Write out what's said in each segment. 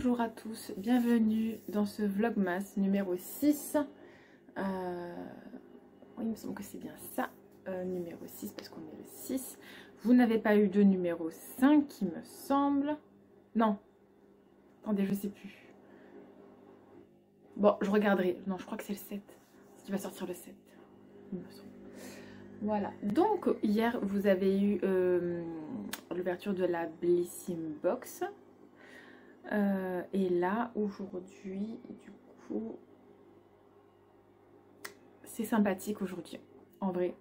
Bonjour à tous, bienvenue dans ce vlogmas numéro 6. Oui, il me semble que c'est bien ça, numéro 6 parce qu'on est le 6. Vous n'avez pas eu de numéro 5, il me semble. Non, attendez, je sais plus. Bon, je regarderai. Non, je crois que c'est le 7. C'est qui va sortir le 7, il me semble. Voilà, donc hier vous avez eu l'ouverture de la Blissim Box. Et là aujourd'hui du coup c'est sympathique aujourd'hui en vrai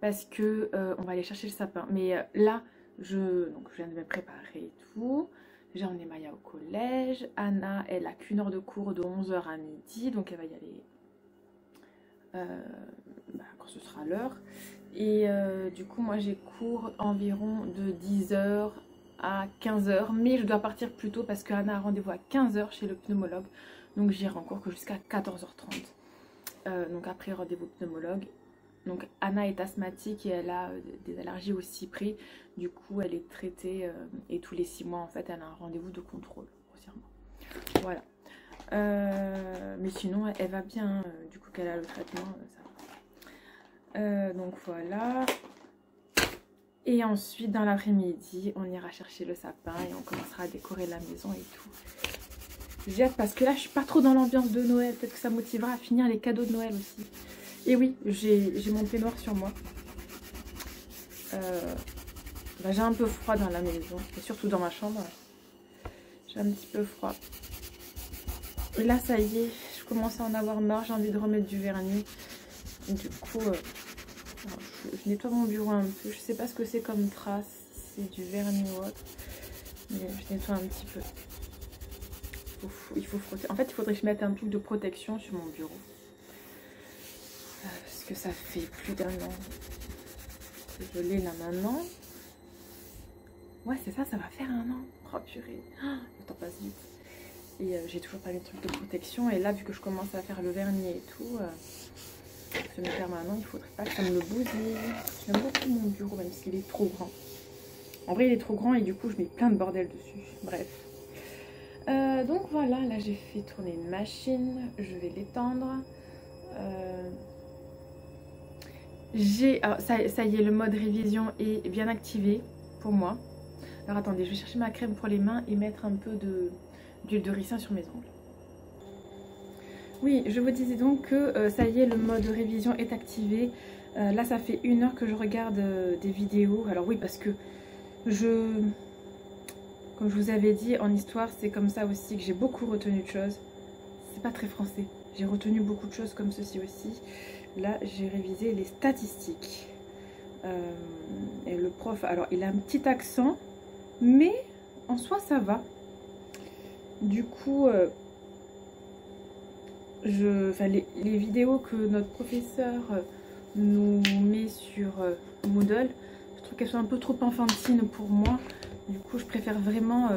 parce que on va aller chercher le sapin, mais là je viens de me préparer et tout. J'ai emmené Maya au collège. Anna elle a qu'une heure de cours de 11h à midi, donc elle va y aller quand ce sera l'heure. Et du coup moi j'ai cours environ de 10h à 15h, mais je dois partir plus tôt parce que Anna a rendez-vous à 15h chez le pneumologue, donc j'irai en cours que jusqu'à 14h30. Donc après rendez-vous pneumologue. Donc Anna est asthmatique et elle a des allergies au cyprès, du coup elle est traitée et tous les 6 mois en fait elle a un rendez-vous de contrôle grossièrement. Voilà. Mais sinon elle va bien, du coup qu'elle a le traitement, ça va. Donc voilà. Et ensuite, dans l'après-midi, on ira chercher le sapin et on commencera à décorer la maison et tout. J'ai hâte parce que là, je suis pas trop dans l'ambiance de Noël. Peut-être que ça motivera à finir les cadeaux de Noël aussi. Et oui, j'ai mon peignoir sur moi. J'ai un peu froid dans la maison, et surtout dans ma chambre. J'ai un petit peu froid. Et là, ça y est, je commence à en avoir marre. J'ai envie de remettre du vernis. Et du coup... je nettoie mon bureau un peu, je sais pas ce que c'est comme trace, c'est du vernis ou autre, mais je nettoie un petit peu. Il faut frotter. En fait, il faudrait que je mette un truc de protection sur mon bureau. Parce que ça fait plus d'1 an que je l'ai là maintenant. Ouais, c'est ça, ça va faire 1 an. Oh purée, le temps passe vite. Et j'ai toujours pas mis de truc de protection. Et là, vu que je commence à faire le vernis et tout... je vais me faire maintenant, il faudrait pas que ça me le bousille. J'aime beaucoup mon bureau, même s'il est trop grand. En vrai, il est trop grand et du coup, je mets plein de bordel dessus. Bref. Donc voilà, là, j'ai fait tourner une machine. Je vais l'étendre. Ça y est, le mode révision est bien activé pour moi. Alors attendez, je vais chercher ma crème pour les mains et mettre un peu d'huile de ricin sur mes ongles. Oui, je vous disais donc que ça y est, le mode révision est activé. Là, ça fait 1 heure que je regarde des vidéos. Alors oui, parce que comme je vous avais dit, en histoire, c'est comme ça aussi que j'ai beaucoup retenu de choses. C'est pas très français. J'ai retenu beaucoup de choses comme ceci aussi. Là, j'ai révisé les statistiques. Et le prof, alors il a un petit accent, mais en soi, ça va. Du coup... les vidéos que notre professeur nous met sur Moodle, je trouve qu'elles sont un peu trop enfantines pour moi. Du coup, je préfère vraiment...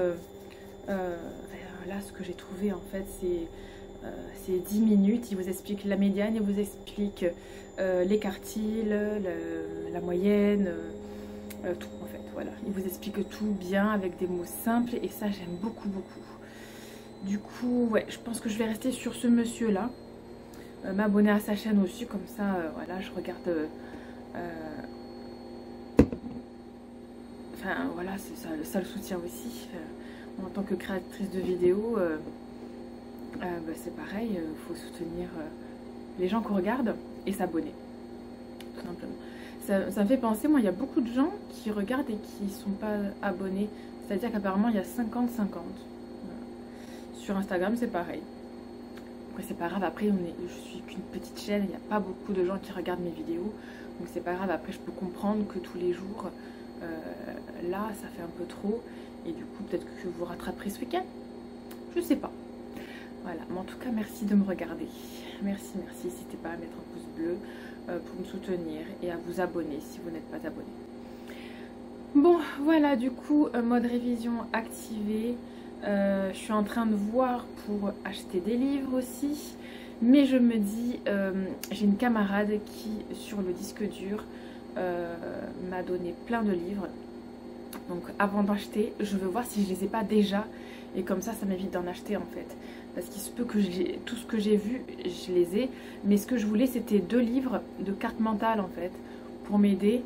là, ce que j'ai trouvé, en fait, c'est 10 minutes. Il vous explique la médiane, il vous explique les quartiles, la moyenne, tout, en fait. Voilà, il vous explique tout bien, avec des mots simples. Et ça, j'aime beaucoup, beaucoup. Du coup, ouais, je pense que je vais rester sur ce monsieur-là. M'abonner à sa chaîne aussi, comme ça, voilà, je regarde... Enfin, voilà, ça le soutient aussi. En tant que créatrice de vidéos, c'est pareil, il faut soutenir les gens qu'on regarde et s'abonner, tout simplement. Ça me fait penser, moi, il y a beaucoup de gens qui regardent et qui ne sont pas abonnés. C'est-à-dire qu'apparemment, il y a 50-50. Sur Instagram, c'est pareil. Après, c'est pas grave. Après, je suis qu'une petite chaîne. Il n'y a pas beaucoup de gens qui regardent mes vidéos. Donc, c'est pas grave. Après, je peux comprendre que tous les jours, là, ça fait un peu trop. Et du coup, peut-être que vous rattraperez ce week-end. Je sais pas. Voilà. Mais en tout cas, merci de me regarder. Merci, merci. N'hésitez pas à mettre un pouce bleu pour me soutenir et à vous abonner si vous n'êtes pas abonné. Bon, voilà. Du coup, mode révision activé. Je suis en train de voir pour acheter des livres aussi, mais je me dis, j'ai une camarade qui sur le disque dur m'a donné plein de livres Donc avant d'acheter, je veux voir si je les ai pas déjà. Et comme ça m'évite d'en acheter en fait. Parce qu'il se peut que tout ce que j'ai vu, je les ai. Mais ce que je voulais, c'était 2 livres de cartes mentales en fait. Pour m'aider.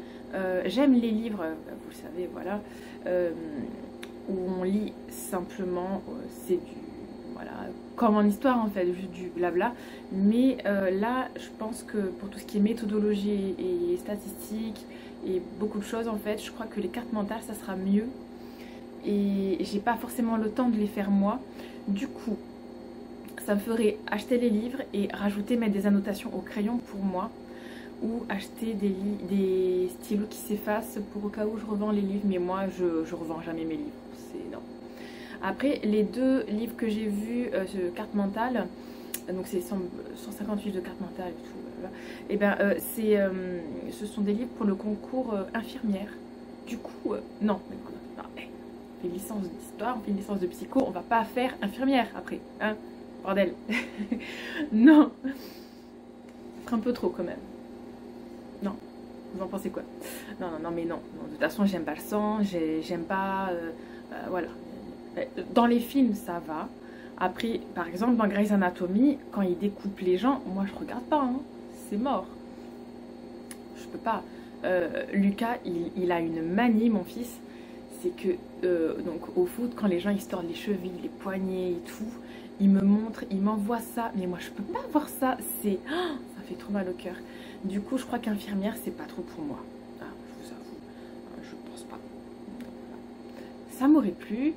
J'aime les livres, vous le savez, voilà. Où on lit simplement, c'est du... Voilà, comme en histoire en fait, juste du blabla. Mais là, je pense que pour tout ce qui est méthodologie et statistique et beaucoup de choses en fait, je crois que les cartes mentales, ça sera mieux. Et j'ai pas forcément le temps de les faire moi. Du coup, ça me ferait acheter les livres et rajouter, mettre des annotations au crayon pour moi. Ou acheter des stylos qui s'effacent pour au cas où je revends les livres. Mais moi, je revends jamais mes livres. C'est non. Après, les 2 livres que j'ai vus, cartes mentales, donc c'est 158 de cartes mentales et tout, voilà. Et ben, ce sont des livres pour le concours infirmière. Du coup, non, on fait une licence d'histoire, on fait une licence de psycho, on va pas faire infirmière après, hein, bordel. Non, c'est un peu trop quand même. Non, vous en pensez quoi? Non, mais non, de toute façon, j'aime pas le sang, j'aime pas, voilà. Dans les films, ça va. Après, par exemple, dans Grey's Anatomy, quand ils découpent les gens, moi je regarde pas, hein. C'est mort. Je peux pas. Lucas, il a une manie, mon fils, c'est que, donc au foot, quand les gens ils se tordent les chevilles, les poignets et tout, il me montre, il m'envoie ça, mais moi je peux pas voir ça, c'est... Oh, ça fait trop mal au cœur. Du coup, je crois qu'infirmière, c'est pas trop pour moi. Ah, je vous avoue, je pense pas. Ça m'aurait plu.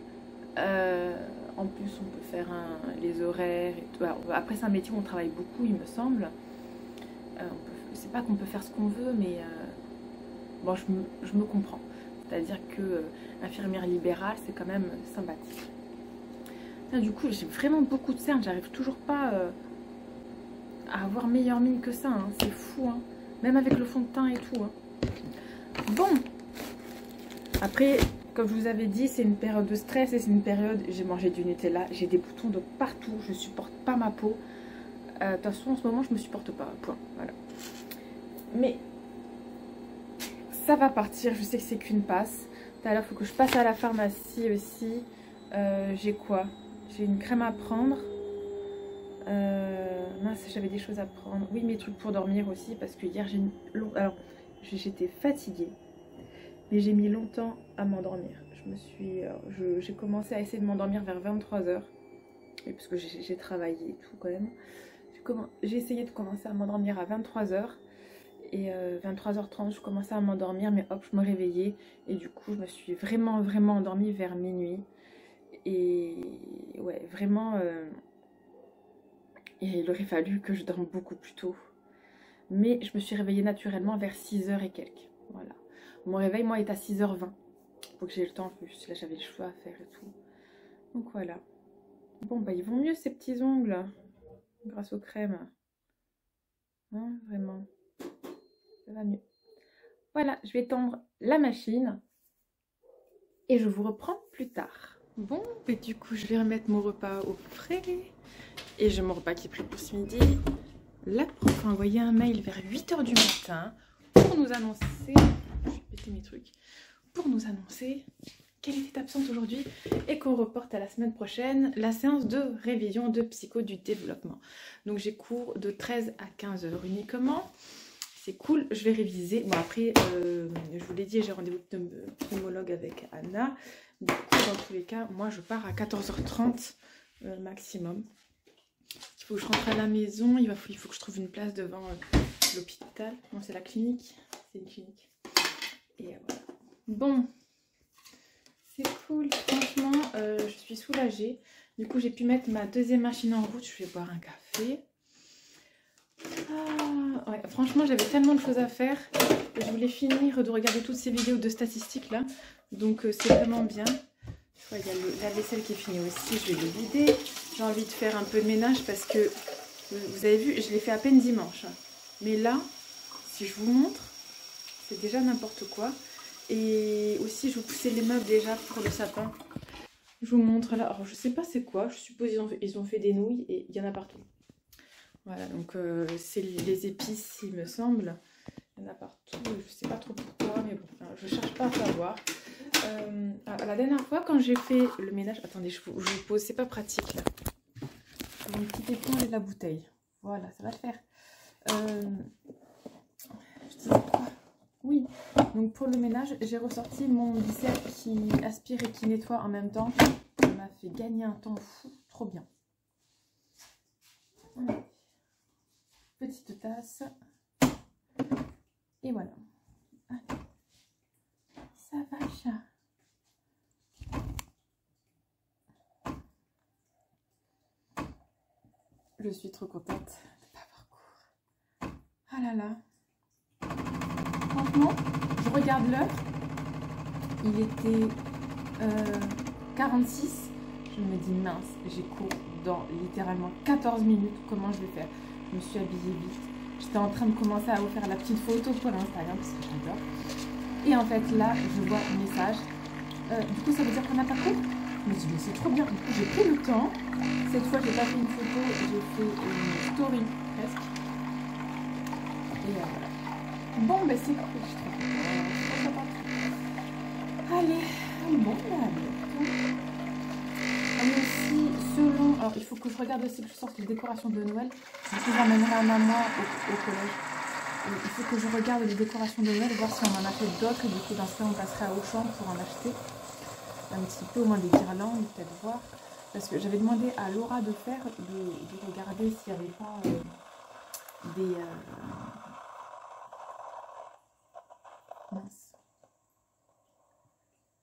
En plus, on peut faire les horaires et tout. Alors, après, c'est un métier où on travaille beaucoup, il me semble. C'est pas qu'on peut faire ce qu'on veut, mais bon, je me comprends. C'est-à-dire que infirmière libérale, c'est quand même sympathique. Là, du coup, j'ai vraiment beaucoup de cernes. J'arrive toujours pas à avoir meilleure mine que ça. Hein. C'est fou, hein. Même avec le fond de teint et tout. Hein. Bon. Après, comme je vous avais dit, c'est une période de stress et c'est une période... J'ai mangé du Nutella, j'ai des boutons de partout. Je supporte pas ma peau. De toute façon, en ce moment, je me supporte pas. Point. Voilà. Mais ça va partir. Je sais que c'est qu'une passe. Tout à l'heure, il faut que je passe à la pharmacie aussi. J'ai quoi? J'ai une crème à prendre. Mince, j'avais des choses à prendre. Oui, mes trucs pour dormir aussi. Parce que hier, j'étais fatiguée. Mais j'ai mis longtemps à m'endormir. J'ai commencé à essayer de m'endormir vers 23 h. Parce que j'ai travaillé et tout quand même. J'ai essayé de commencer à m'endormir à 23 h. Et 23h30, je commençais à m'endormir. Mais hop, je me réveillais. Et du coup, je me suis vraiment endormie vers minuit. Et ouais, vraiment... Et il aurait fallu que je dorme beaucoup plus tôt. Mais je me suis réveillée naturellement vers 6 h et quelques. Voilà. Mon réveil, moi, est à 6 h 20. Faut que j'ai le temps en plus. Là, j'avais le choix à faire et tout. Donc voilà. Bon, bah, ils vont mieux ces petits ongles. Grâce aux crèmes. Hein, vraiment. Ça va mieux. Voilà, je vais étendre la machine. Et je vous reprends plus tard. Bon, et du coup, je vais remettre mon repas au frais. Et j'ai mon repas qui est prêt pour ce midi. La prof a envoyé un mail vers 8 h du matin pour nous annoncer... Je vais péter mes trucs. Pour nous annoncer qu'elle était absente aujourd'hui et qu'on reporte à la semaine prochaine la séance de révision de psycho du développement. Donc j'ai cours de 13 à 15 h uniquement. C'est cool, je vais réviser. Bon après, je vous l'ai dit, j'ai rendez-vous de pneumologue avec Anna. Du coup, dans tous les cas, moi je pars à 14h30 maximum. Il faut que je rentre à la maison, il faut que je trouve une place devant l'hôpital. Non, c'est la clinique. C'est une clinique. Et voilà. Bon, c'est cool. Franchement, je suis soulagée. Du coup, j'ai pu mettre ma deuxième machine en route. Je vais boire un café. Ah, ouais, franchement, j'avais tellement de choses à faire. Je voulais finir de regarder toutes ces vidéos de statistiques là. Donc, c'est vraiment bien. Il y a la vaisselle qui est finie aussi. Je vais le vider. J'ai envie de faire un peu de ménage parce que, vous avez vu, je l'ai fait à peine dimanche. Mais là, si je vous montre, c'est déjà n'importe quoi. Et aussi, je vous poussais les meubles déjà pour le sapin. Je vous montre là. Alors, je sais pas c'est quoi. Je suppose ils ont fait des nouilles et il y en a partout. Voilà, donc c'est les épices, il me semble. Il y en a partout. Je sais pas trop pourquoi, mais bon, je cherche pas à savoir. La dernière fois, quand j'ai fait le ménage... Attendez, je vous pose, c'est pas pratique là. Mon petit éponge et de la bouteille. Voilà, ça va le faire. Je disais quoi? Oui, donc pour le ménage, j'ai ressorti mon dissert qui aspire et qui nettoie en même temps. Ça m'a fait gagner un temps fou, trop bien. Voilà. Petite tasse. Et voilà. Ça va, chat. Je suis trop contente de ne pas avoir cours. Ah là là. Franchement, je regarde l'heure. Il était 46. Je me dis mince, j'ai cours dans littéralement 14 minutes. Comment je vais faire? Je me suis habillée vite. J'étais en train de commencer à vous faire la petite photo pour l'Instagram parce que j'adore. Et en fait là, je vois un message. Du coup, ça veut dire qu'on n'a pas cours? Je me suis dit, c'est trop bien. Du coup, j'ai pris le temps. Cette fois, j'ai pas fait une photo, j'ai fait une story presque. Et voilà. Bon, bah c'est cool. Je suis trop contente. Allez, bon, bah, allez aussi, selon. Alors, il faut que je regarde aussi que je sorte les décorations de Noël. Du coup, j'emmènerai à maman au collège. Et il faut que je regarde les décorations de Noël, voir si on en a fait d'autres. Et du coup, dans ce cas, on passerait à Auchan pour en acheter un petit peu, au moins des guirlandes, peut-être voir. Parce que j'avais demandé à Laura de faire, de regarder s'il n'y avait pas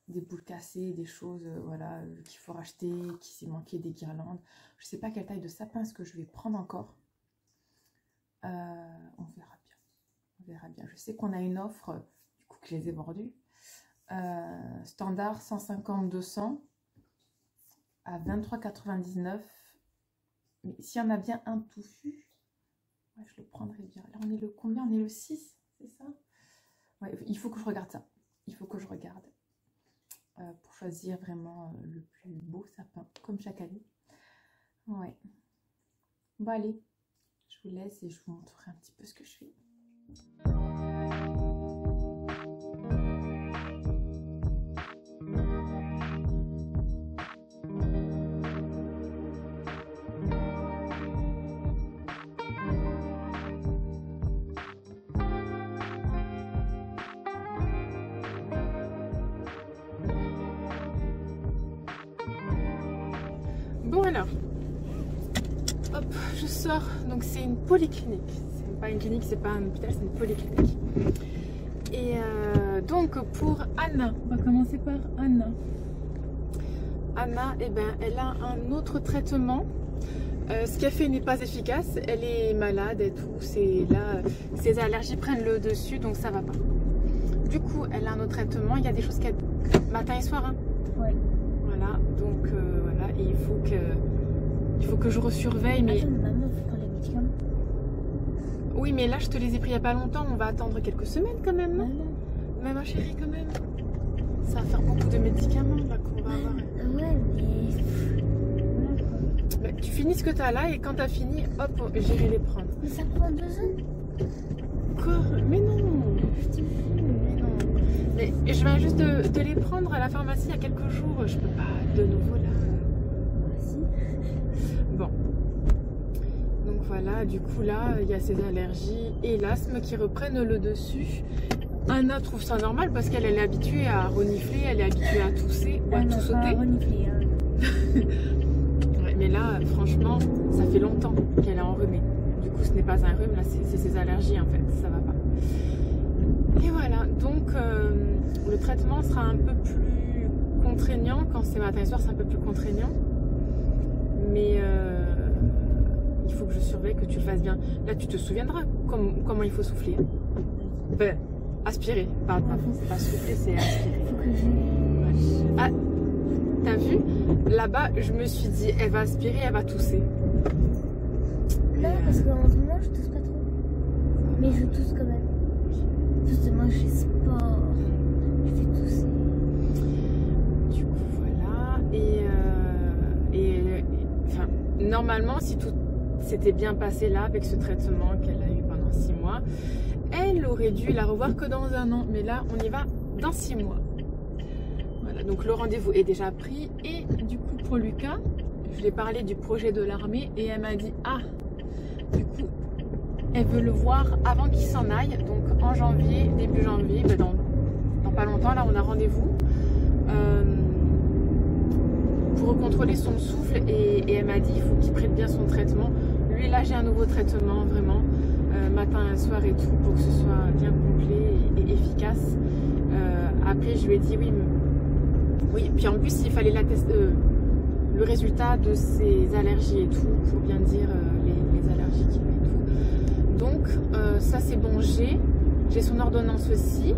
des boules cassées, des choses voilà, qu'il faut racheter, qu'il s'est manqué des guirlandes. Je ne sais pas quelle taille de sapin est-ce que je vais prendre encore. On verra bien. On verra bien. Je sais qu'on a une offre, du coup que je les ai vendues. Standard 150-200 à 23,99. Mais s'il y en a bien un touffu, ouais, je le prendrais bien. Là, on est le combien? On est le 6, c'est ça? Ouais, il faut que je regarde ça. Il faut que je regarde pour choisir vraiment le plus beau sapin, comme chaque année. Ouais. Bon, allez, je vous laisse et je vous montrerai un petit peu ce que je fais. Bon alors, hop, je sors. Donc c'est une polyclinique. C'est pas une clinique, c'est pas un hôpital, c'est une polyclinique. Et donc pour Anna, on va commencer par Anna. Anna, eh ben, elle a un autre traitement. Ce qu'elle fait n'est pas efficace. Elle est malade et tout. C'est là, ses allergies prennent le dessus, donc ça va pas. Du coup, elle a un autre traitement. Il y a des choses qu'elle matin et soir. Hein. Ouais. Voilà, donc voilà, et il faut que je resurveille. Mais attends, maman, on fait quand les médicaments? oui, mais là je te les ai pris il n'y a pas longtemps. On va attendre quelques semaines quand même, non? Mais ma chérie, quand même. Ça va faire beaucoup de médicaments là qu'on va avoir. Ouais, mais tu finis ce que tu as là et quand tu as fini, hop, j'irai les prendre. Mais ça prend 2 ans. Quoi? Mais non. Mais non. Mais je viens juste de les prendre à la pharmacie il y a quelques jours. Je peux pas de nouveau là. Bon. Donc voilà, du coup là, il y a ces allergies et l'asthme qui reprennent le dessus. Anna trouve ça normal parce qu'elle est habituée à renifler, elle est habituée à tousser ou à tout sauter. Renifler, hein. Ouais, mais là, franchement, ça fait longtemps qu'elle est enrhumée. Du coup, ce n'est pas un rhume, là, c'est ses allergies en fait, ça va pas. Et voilà, donc le traitement sera un peu plus contraignant. Quand c'est matin et soir, c'est un peu plus contraignant. Mais il faut que je surveille que tu le fasses bien. Là, tu te souviendras comment il faut souffler. Enfin, aspirer, pardon, c'est pas souffler, c'est aspirer. Ouais. Ah, t'as vu? Là-bas, je me suis dit, elle va aspirer, elle va tousser. Non, parce qu'en ce moment, je tousse pas trop. Mais je tousse quand même. Justement, je fais sport. Je fais tousser. Du coup, voilà. Enfin, normalement, si tout s'était bien passé là, avec ce traitement qu'elle a eu pendant 6 mois, elle aurait dû la revoir que dans 1 an. Mais là, on y va dans 6 mois. Voilà, donc le rendez-vous est déjà pris. Et du coup, pour Lucas, je lui ai parlé du projet de l'armée et elle m'a dit, ah, du coup, elle veut le voir avant qu'il s'en aille, donc en janvier, début janvier, ben dans pas longtemps, là on a rendez-vous pour contrôler son souffle et elle m'a dit il faut qu'il prenne bien son traitement. Lui là j'ai un nouveau traitement vraiment, matin et soir et tout, pour que ce soit bien complet et efficace. Après je lui ai dit oui, puis en plus il fallait le résultat de ses allergies et tout, pour bien dire les allergies qu'il a et tout. Donc ça c'est bon, j'ai son ordonnance aussi,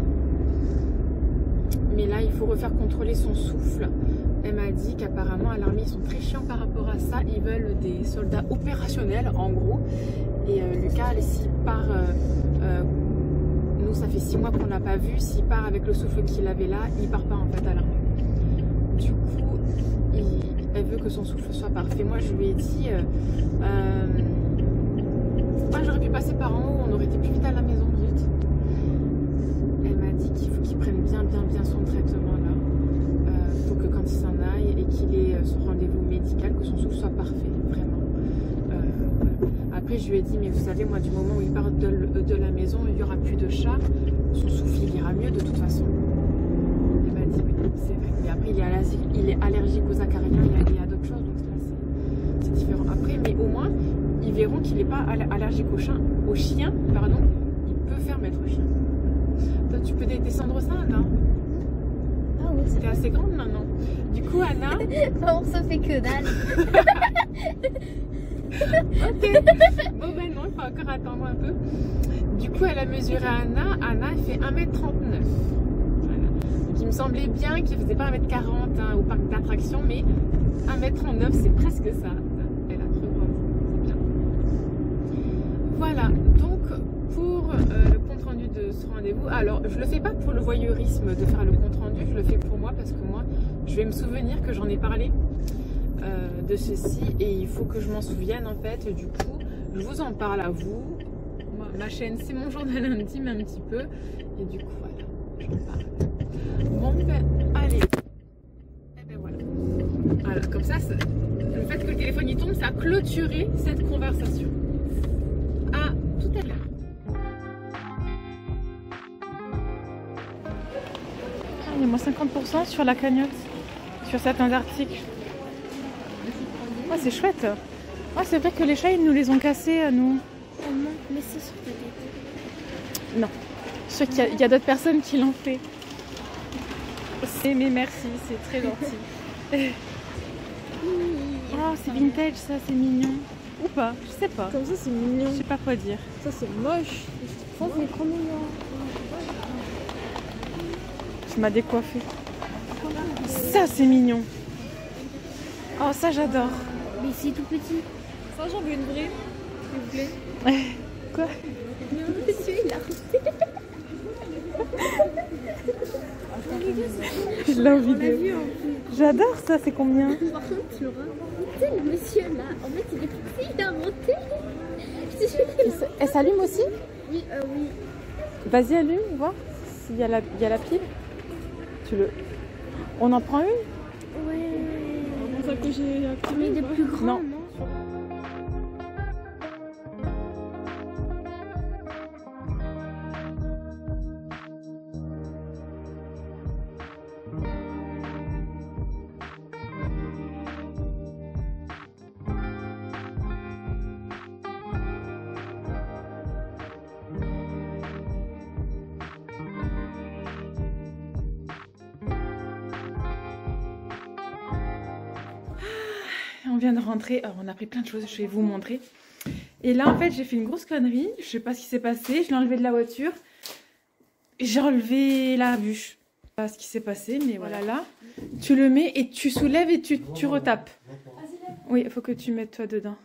mais là il faut refaire contrôler son souffle. Elle m'a dit qu'apparemment à l'armée ils sont très chiants par rapport à ça, ils veulent des soldats opérationnels en gros. Et Lucas, s'il part, nous ça fait 6 mois qu'on l'a pas vu, s'il part avec le souffle qu'il avait là, il part pas en fait à l'armée. Du coup elle veut que son souffle soit parfait. Moi je lui ai dit j'aurais pu passer par en haut, on aurait été plus vite à la maison vite. Elle m'a dit qu'il faut qu'il prenne bien son traitement là, pour que quand il s'en aille et qu'il ait son rendez-vous médical, que son souffle soit parfait, vraiment. Après je lui ai dit, mais vous savez, moi du moment où il part de la maison, il n'y aura plus de chat, son souffle il ira mieux de toute façon. Elle m'a dit, oui, c'est vrai. Mais après il est allergique aux acariens, il y a d'autres choses, donc là c'est différent. Après, mais au moins, ils verront qu'il n'est pas allergique au chien, pardon, il peut faire mettre au chien. Toi, tu peux descendre ça, Anna? Ah oui, T'es assez grande maintenant. Du coup, Anna... on se fait que dalle. Ok. Bon ben non, il faut encore attendre un peu. Du coup, elle a mesuré Anna. Anna, elle fait 1m39. Voilà. Donc, il me semblait bien qu'il faisait pas 1m40 hein, au parc d'attractions, mais 1m39, c'est presque ça. Elle a trop grandi. C'est bien. Voilà. Donc, pour le compte rendu de ce rendez-vous, alors je le fais pas pour le voyeurisme de faire le compte rendu, je le fais pour moi parce que moi, je vais me souvenir que j'en ai parlé de ceci et il faut que je m'en souvienne en fait. Du coup, je vous en parle à vous. Ma chaîne, c'est mon journal intime un petit peu et du coup, voilà, j'en parle. Bon, ben, allez. Et ben voilà. Alors, comme ça, le fait que le téléphone y tombe, ça a clôturé cette conversation. À tout à l'heure. Il y a moins 50% sur la cagnotte, sur certains articles. Ouais, c'est chouette. Ouais, c'est vrai que les chats, ils nous les ont cassés à nous. Oh non, mais c'est sur ta tête. Non, je sais qu'il y a d'autres personnes qui l'ont fait. Mais merci, c'est très gentil. Oh, c'est vintage ça, c'est mignon. Ou pas, je sais pas. Comme ça, c'est mignon. Je sais pas quoi dire. Ça, c'est moche. Ça, c'est trop mignon. Tu m'as décoiffé. Ça, c'est mignon. Oh, ça, j'adore. Mais c'est tout petit. Ça, j'en veux une vraie, s'il vous plaît. Quoi? Celui-là. Je l'ai en vidéo. J'adore ça, c'est combien? Par contre, Laura, tu sais, le monsieur là, en fait, il est petit, il a monté. Elle s'allume aussi? Oui, oui. Vas-y, allume, voir s'il y a la pile. On en prend une? Ouais. C'est ça que j'ai activé. Il est plus grand, Non. non? On vient de rentrer, alors on a pris plein de choses, je vais vous montrer. Et là en fait j'ai fait une grosse connerie, je sais pas ce qui s'est passé, je l'ai enlevé de la voiture. J'ai enlevé la bûche. Je sais pas ce qui s'est passé, mais voilà là. Tu le mets et tu soulèves et tu retapes. Oui, il faut que tu mettes toi dedans.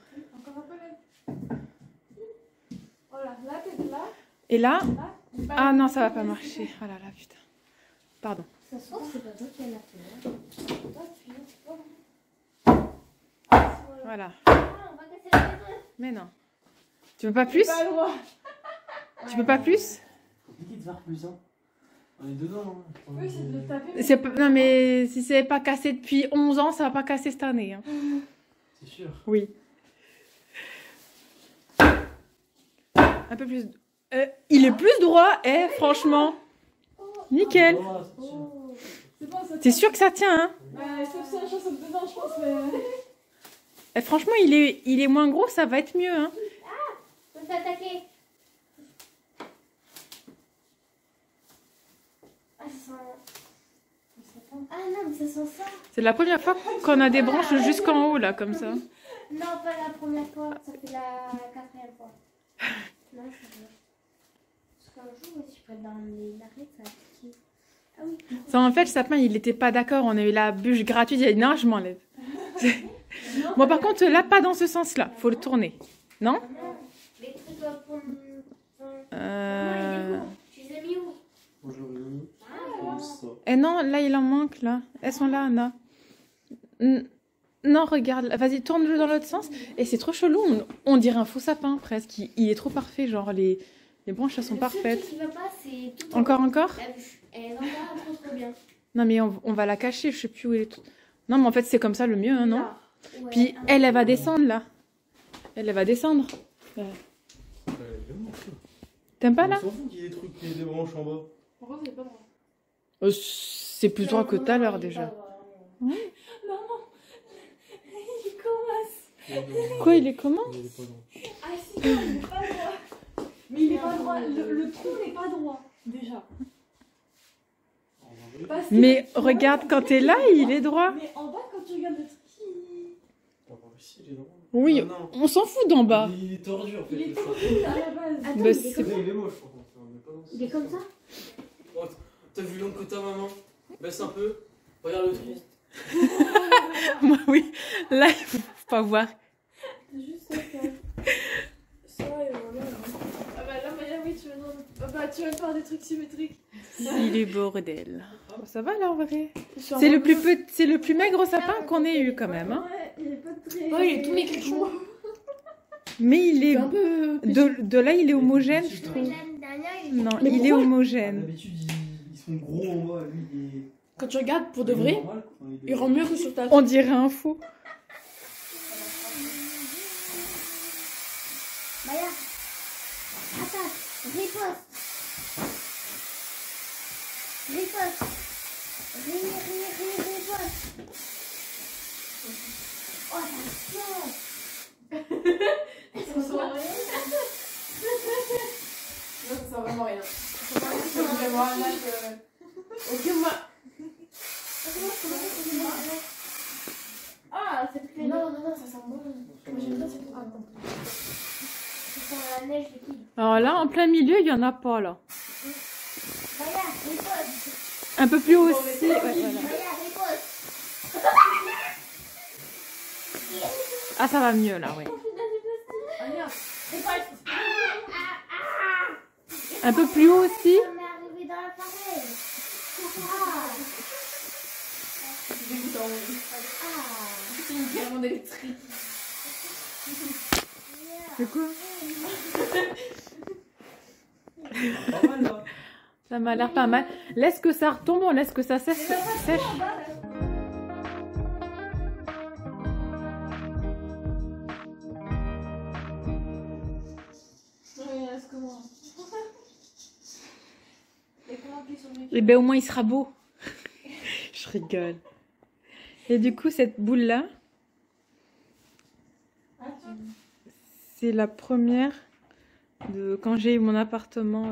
Et là, ah non ça va pas marcher. Oh là là putain. Pardon. Ça se trouve, c'est pas toi qui as la fait. Voilà. Ah, on va casser la maison. Mais non. Tu veux pas plus? Tu veux pas plus? Faut vite faire plus, hein. On est dedans. Hein. Oui, c'est de le taper. C'est pas- Non, mais si c'est pas cassé depuis 11 ans, ça va pas casser cette année. Hein. C'est sûr. Oui. Un peu plus. Il est plus droit, franchement. Nickel. Oh, c'est sûr. C'est bon, ça T'es sûr que ça tient, hein? sauf si la chance saute dedans, je pense, mais... Franchement, il est moins gros, ça va être mieux, hein. Je me fais attaquer. Ah, ça sent... Ah non, mais ça sent ça. C'est la première fois qu'on a des branches jusqu'en haut, là, comme ça. Non, pas la première fois, ça fait la 4e fois. Non, je sais pas. Parce qu'un jour, si je prends dans les narines, ça va piquer. Ah oui. Ça, en fait, le sapin, il était pas d'accord. On a eu la bûche gratuite. Il a dit non, je m'enlève. Bon, par contre, là, pas dans ce sens-là. Faut le tourner. Non? Non, les trucs pour... Euh... Non, il est beau. Tu les as mis où? Moi, je l'aurais mis Ah, comme ça. Eh non, là, il en manque, là. Elles sont là, Anna. Non, regarde. Vas-y, tourne-le dans l'autre sens. Et c'est trop chelou. On dirait un faux sapin, presque. Il est trop parfait. Genre, les branches, elles sont parfaites. Le seul truc qui va pas, c'est tout Encore? la bûche. Elle est encore trop bien. Non, mais on va la cacher. Je sais plus où elle est. Non, mais en fait, c'est comme ça le mieux, hein, non? Là. Ouais. Puis, elle va descendre, là. Elle va descendre. T'aimes pas, là? On s'en fout qu'il y ait des trucs, qu'il y ait des branches en bas. Pourquoi c'est pas droit? C'est plus droit que tout à l'heure, déjà. Maman, il commence. Quoi, il est comment? Il est pas droit. Ah si, non, il est pas droit. Mais il est pas droit, le trou n'est pas droit, déjà. En vrai. Parce que- Mais regarde, quand t'es là, il est droit. Mais en bas, quand tu regardes le truc, En vrai, si, il est droit. Oui, Ah, non. on s'en fout d'en bas. Il est tordu en fait. il est le tordu sapin. à la base. Attends, Bah, il est c'est- comme ça. Il est moche par contre. On est pas dans ce Il est comme ça. Oh, t'as vu l'angle que t'as, maman? Baisse un peu. Regarde le trou. Moi, oui. Là, il faut pas voir. C'est juste ça que... Ça, et voilà. Ah bah là, Maya, oui, tu vas dans... Ah bah, tu vas faire des trucs symétriques. Il est bordel. Ça va, là, en vrai. C'est le plus maigre sapin qu'on ait eu, quand même. Hein. Ouais, il est pas très... Ouais, il est tout maigrichon. Mais il est... C'est un peu... De là, il est homogène, je trouve. L'année dernière, il était... Non, Mais il est pourquoi homogène. D'habitude, ils sont gros en bas. Lui, il est. Quand tu regardes pour de il est vrai, normal, quoi. Enfin, il rend mieux que sur ta... On dirait un faux. Maya, attaque, riposte. Riposte. Riposte. Oh, attention. Ça sent rien. Non, ça sent vraiment rien. Ça sent vraiment un match... Ok, moi... Ah, c'est plus... Non, ça sent bon. Moi, j'aime bien ce truc. Ça sent la neige liquide. Alors là, en plein milieu, il y en a pas, là. Maya, riposte. Un peu plus haut aussi. Ouais, voilà. Maya, riposte. Ah, ça va mieux, là, oui. Regarde. Riposte. Un peu plus haut aussi. Ça m'est arrivé dans la forêt. Ah. J'ai vu dans le... Ah. C'est une guirlande électrique. C'est quoi? Pas mal là. Ça m'a l'air pas mal. Laisse que ça retombe, on laisse que ça sèche. Oui, est-ce que moi... Et comment appuyer sur le micro? Et ben au moins il sera beau. Je rigole. Et du coup, cette boule-là, Ah, tu... c'est la première de quand j'ai eu mon appartement.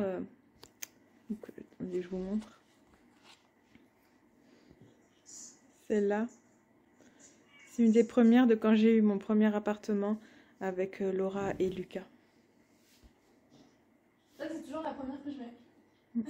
Donc, attendez, je vous montre. Celle-là, c'est une des premières de quand j'ai eu mon premier appartement avec Laura et Lucas. Ça, c'est toujours la première que je mets.